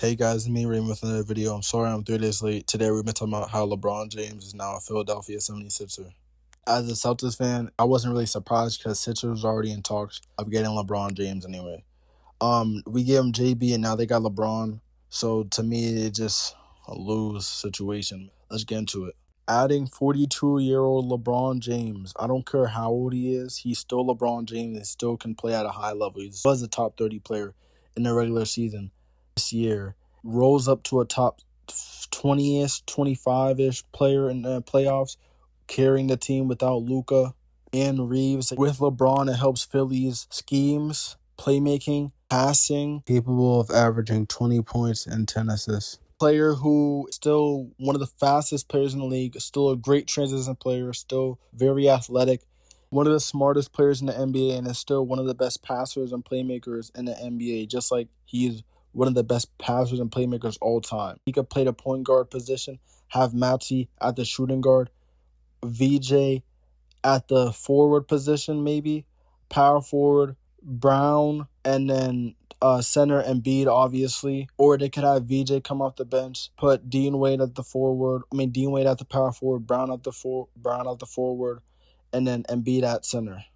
Hey guys, it's me Raymond with another video. I'm sorry I'm 3 days late. Today we've been talking about how LeBron James is now a Philadelphia 76er. As a Celtics fan, I wasn't really surprised because Sixers was already in talks of getting LeBron James anyway. We gave him JB and now they got LeBron. So to me, it's just a lose situation. Let's get into it. Adding 42-year-old LeBron James. I don't care how old he is. He's still LeBron James and still can play at a high level. He was a top 30 player in the regular season. This year rose up to a top 20-ish, 25-ish player in the playoffs, carrying the team without Luka and Reeves. With LeBron, it helps Philly's schemes, playmaking, passing, capable of averaging 20 points and 10 assists. Player who still one of the fastest players in the league, still a great transition player, still very athletic, one of the smartest players in the NBA, and is still one of the best passers and playmakers in the NBA, just like he's one of the best passers and playmakers all time. He could play the point guard position, have Maxey at the shooting guard, VJ at the forward position maybe, power forward, Brown, and then center Embiid, obviously. Or they could have VJ come off the bench, put Dean Wade at the power forward, Brown at the forward, and then Embiid at center.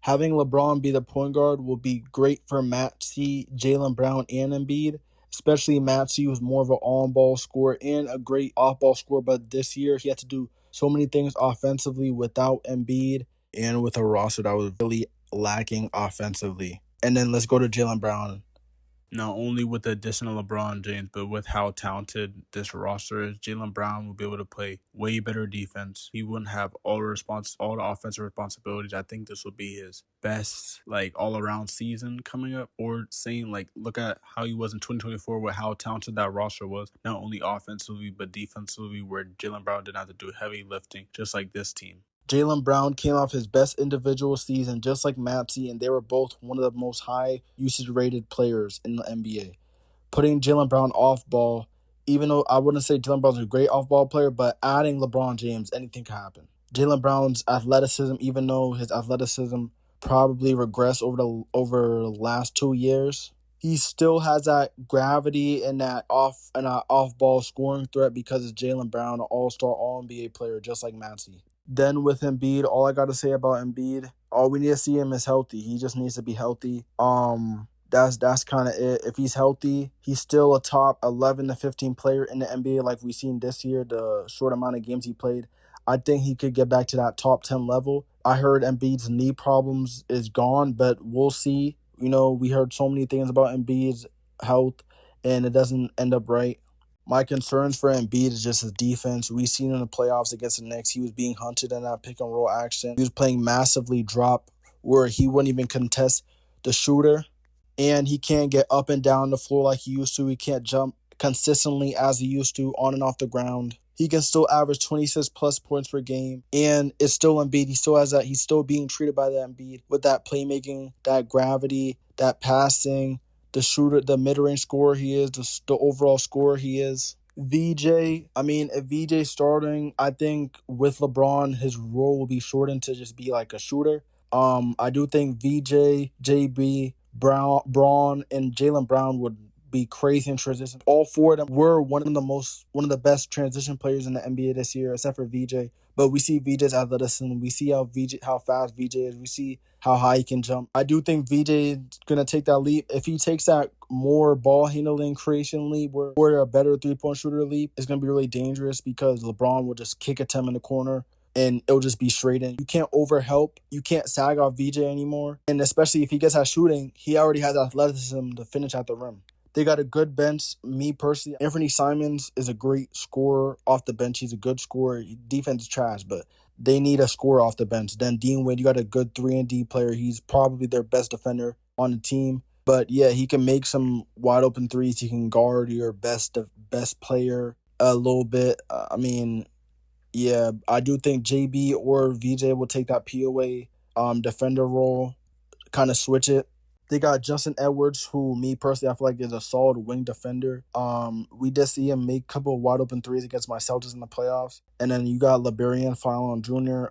Having LeBron be the point guard will be great for Maxey, Jaylen Brown, and Embiid, especially Maxey, who's more of an on-ball scorer and a great off-ball scorer. But this year, he had to do so many things offensively without Embiid and with a roster that was really lacking offensively. And then let's go to Jaylen Brown. Not only with the addition of LeBron James, but with how talented this roster is, Jaylen Brown will be able to play way better defense. He wouldn't have all the offensive responsibilities. I think this will be his best, all-around season coming up. Or saying, look at how he was in 2024 with how talented that roster was, not only offensively, but defensively, where Jaylen Brown didn't have to do heavy lifting, just like this team. Jaylen Brown came off his best individual season, just like Maxey, and they were both one of the most high usage-rated players in the NBA. Putting Jaylen Brown off ball, even though I wouldn't say Jaylen Brown's a great off-ball player, but adding LeBron James, anything can happen. Jaylen Brown's athleticism, even though his athleticism probably regressed over the last 2 years, he still has that gravity and that off-ball scoring threat because it's Jaylen Brown, an all-star, all-NBA player, just like Maxey. Then with Embiid, all I got to say about Embiid, all we need to see him is healthy. He just needs to be healthy. That's kind of it. If he's healthy, he's still a top 11 to 15 player in the NBA like we've seen this year, the short amount of games he played. I think he could get back to that top 10 level. I heard Embiid's knee problems is gone, but we'll see. We heard so many things about Embiid's health, and it doesn't end up right. My concerns for Embiid is just his defense. We've seen in the playoffs against the Knicks, he was being hunted in that pick and roll action. He was playing massively drop where he wouldn't even contest the shooter. And he can't get up and down the floor like he used to. He can't jump consistently as he used to on and off the ground. He can still average 26 plus points per game. And it's still Embiid. He still has that. He's still being treated by the Embiid with that playmaking, that gravity, that passing, the shooter, the mid-range scorer he is, the overall scorer he is. VJ, if VJ's starting, I think with LeBron, his role will be shortened to just be like a shooter. I do think VJ, JB, Braun, and Jaylen Brown would be crazy in transition. All four of them were one of the best transition players in the NBA this year, except for VJ. But we see VJ's athleticism. We see how fast VJ is. We see how high he can jump. I do think VJ is gonna take that leap. If he takes that more ball handling creation leap, or a better 3-point shooter leap, it's gonna be really dangerous because LeBron will just kick a 10 in the corner and it'll just be straight in. You can't overhelp. You can't sag off VJ anymore. And especially if he gets that shooting, he already has athleticism to finish at the rim. They got a good bench. Me personally, Anthony Simons is a great scorer off the bench. He's a good scorer. Defense is trash, but they need a scorer off the bench. Then Dean Wade, you got a good 3-and-D player. He's probably their best defender on the team. But yeah, he can make some wide open threes. He can guard your best player a little bit. Yeah, I do think JB or VJ will take that POA defender role, kind of switch it. They got Justin Edwards, who me personally I feel like is a solid wing defender. We did see him make a couple of wide open threes against my Celtics in the playoffs. And then you got LeBron Fallon Jr.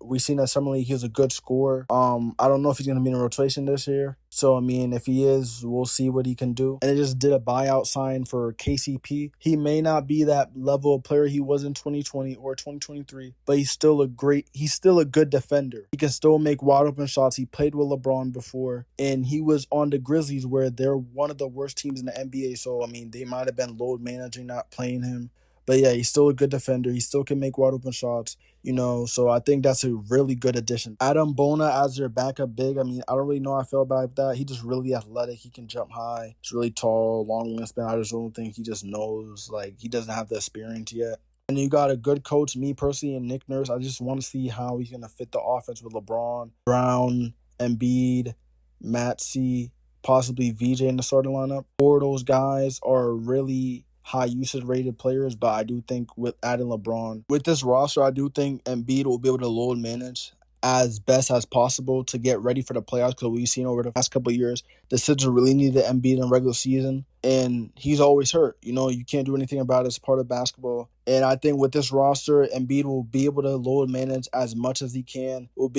We seen that summer league he was a good scorer. I don't know if he's gonna be in a rotation this year. So, I mean, if he is, we'll see what he can do. And they just did a buyout sign for KCP. He may not be that level of player he was in 2020 or 2023, but he's still a good defender. He can still make wide open shots. He played with LeBron before, and he was on the Grizzlies where they're one of the worst teams in the NBA. So, I mean, they might have been load managing, not playing him. But yeah, he's still a good defender. He still can make wide open shots, so I think that's a really good addition. Adam Bona as their backup big, I mean, I don't really know how I feel about that. He's just really athletic. He can jump high. He's really tall, long wingspan. I just don't think he just knows, like, he doesn't have the experience yet. And you got a good coach, me personally, and Nick Nurse. I just want to see how he's going to fit the offense with LeBron, Brown, Embiid, Maxey, possibly VJ in the starting lineup. Four of those guys are really high usage rated players, but I do think with adding LeBron with this roster, I do think Embiid will be able to load manage as best as possible to get ready for the playoffs, because we've seen over the past couple of years the Sixers really needed Embiid in regular season, and he's always hurt. You can't do anything about it. It's part of basketball. And I think with this roster, Embiid will be able to load manage as much as he can. Will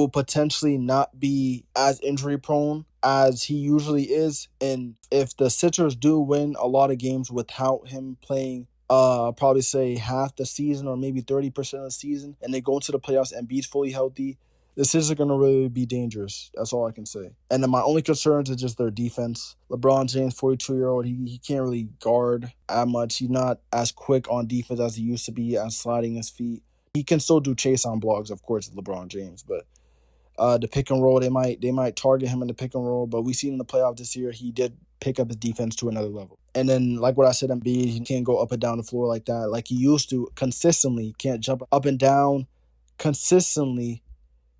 potentially not be as injury prone as he usually is. And if the Sixers do win a lot of games without him playing, probably say half the season or maybe 30% of the season, and they go into the playoffs and Embiid's fully healthy, the Sixers are going to really be dangerous. That's all I can say. And then my only concerns is just their defense. LeBron James, 42-year-old, he can't really guard that much. He's not as quick on defense as he used to be, as sliding his feet. He can still do chase on blocks, of course, with LeBron James, but the pick and roll, they might target him in the pick and roll. But we seen in the playoffs this year, he did pick up his defense to another level. And then, like what I said, Embiid, he can't go up and down the floor like that, like he used to consistently. He can't jump up and down consistently.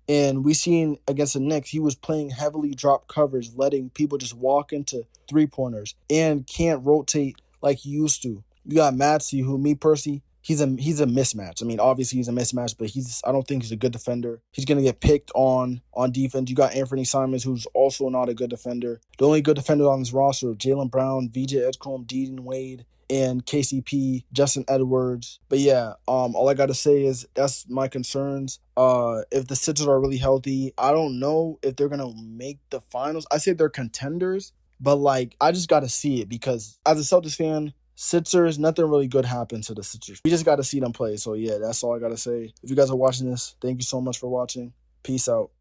And we seen against the Knicks, he was playing heavily drop coverage, letting people just walk into three-pointers and can't rotate like he used to. You got Maxey, who, me personally, he's a mismatch. I mean, obviously he's a mismatch, but I don't think he's a good defender. He's going to get picked on defense. You got Anthony Simons, who's also not a good defender. The only good defender on this roster are Jaylen Brown, VJ Edgecombe, Dean Wade, and KCP, Justin Edwards. But yeah, all I got to say is that's my concerns. If the Sixers are really healthy, I don't know if they're going to make the finals. I say they're contenders, but I just got to see it, because as a Celtics fan, Sixers, nothing really good happens to the Sixers. We just got to see them play. So yeah, that's all I got to say. If you guys are watching this, thank you so much for watching. Peace out.